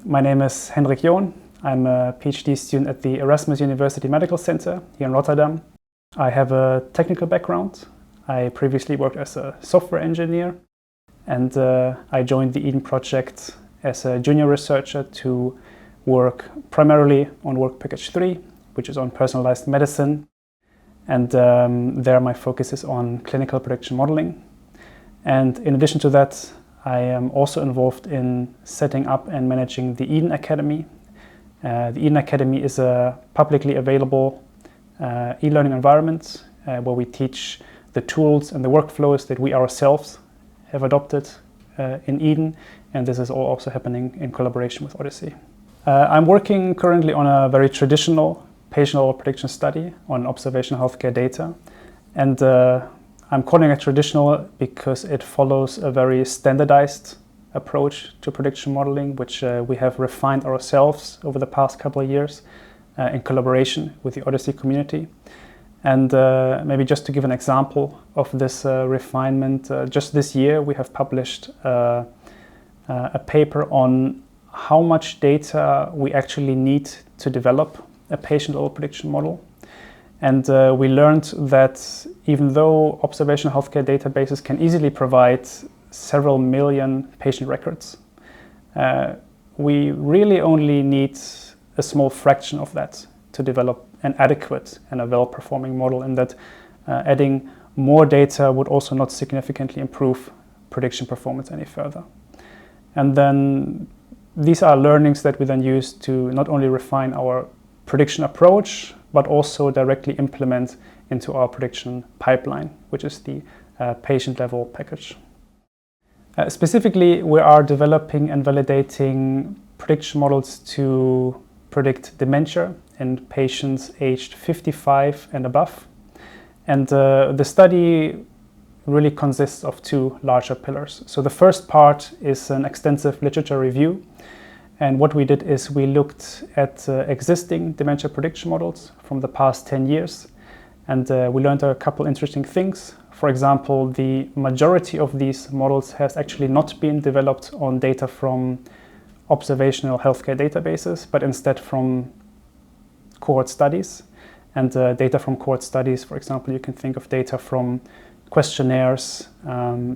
My name is Henrik John. I'm a PhD student at the Erasmus University Medical Center here in Rotterdam. I have a technical background. I previously worked as a software engineer, and I joined the Eden project as a junior researcher to work primarily on work package 3, which is on personalized medicine. And there my focus is on clinical prediction modeling. And in addition to that, I am also involved in setting up and managing the Eden Academy. The Eden Academy is a publicly available e-learning environment where we teach the tools and the workflows that we ourselves have adopted in Eden, and this is all also happening in collaboration with Odyssey. I'm working currently on a very traditional patient-level prediction study on observational healthcare data, and I'm calling it traditional because it follows a very standardized approach to prediction modeling, which we have refined ourselves over the past couple of years in collaboration with the Odyssey community. And maybe just to give an example of this refinement, just this year we have published a paper on how much data we actually need to develop a patient-level prediction model. And we learned that even though observational healthcare databases can easily provide several million patient records, we really only need a small fraction of that to develop an adequate and a well-performing model, and that adding more data would also not significantly improve prediction performance any further. And then these are learnings that we then use to not only refine our prediction approach, but also directly implement into our prediction pipeline, which is the patient-level package. Specifically, we are developing and validating prediction models to predict dementia in patients aged 55 and above. And the study really consists of two larger pillars. So the first part is an extensive literature review. And what we did is we looked at existing dementia prediction models from the past 10 years. And we learned a couple interesting things. For example, the majority of these models has actually not been developed on data from observational healthcare databases, but instead from cohort studies. And data from cohort studies, for example, you can think of data from questionnaires,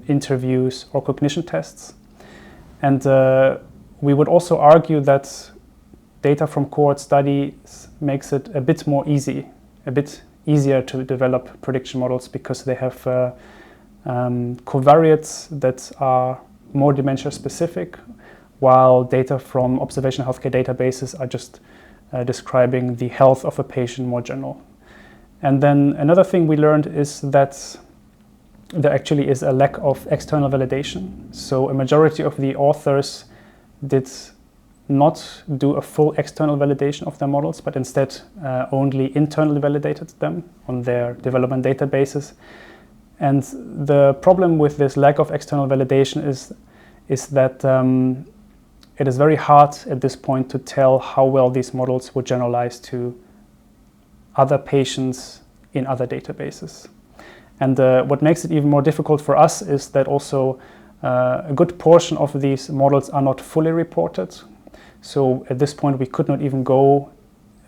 interviews, or cognition tests. And we would also argue that data from cohort studies makes it a bit easier to develop prediction models because they have covariates that are more dementia specific, while data from observational healthcare databases are just describing the health of a patient more general. And then another thing we learned is that there actually is a lack of external validation. So a majority of the authors did not do a full external validation of their models, but instead only internally validated them on their development databases. And the problem with this lack of external validation is that it is very hard at this point to tell how well these models would generalize to other patients in other databases. And what makes it even more difficult for us is that also a good portion of these models are not fully reported. So at this point we could not even go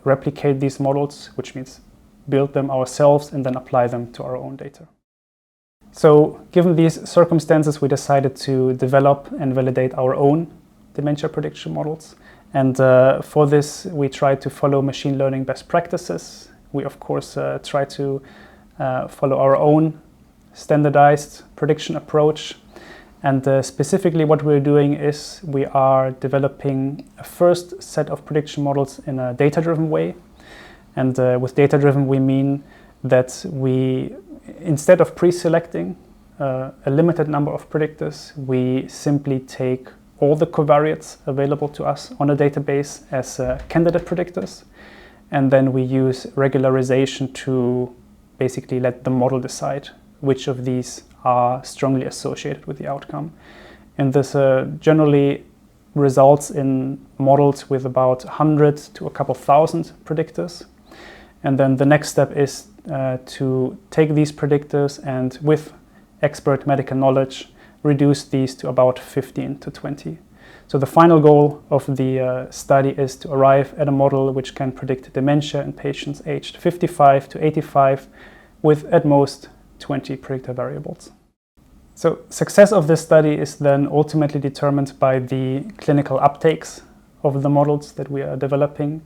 replicate these models, which means build them ourselves and then apply them to our own data. So given these circumstances, we decided to develop and validate our own dementia prediction models. And for this, we tried to follow machine learning best practices. We, of course, try to follow our own standardized prediction approach. And specifically what we're doing is we are developing a first set of prediction models in a data-driven way. And with data-driven, we mean that we, instead of pre-selecting a limited number of predictors, we simply take all the covariates available to us on a database as candidate predictors. And then we use regularization to basically let the model decide which of these are strongly associated with the outcome. And this generally results in models with about 100 to a couple thousand predictors. And then the next step is to take these predictors and with expert medical knowledge, reduce these to about 15 to 20. So the final goal of the study is to arrive at a model which can predict dementia in patients aged 55 to 85 with at most 20 predictor variables. So success of this study is then ultimately determined by the clinical uptakes of the models that we are developing.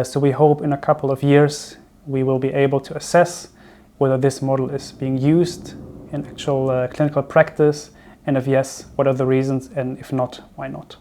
So we hope in a couple of years we will be able to assess whether this model is being used in actual clinical practice, and if yes, what are the reasons, and if not, why not?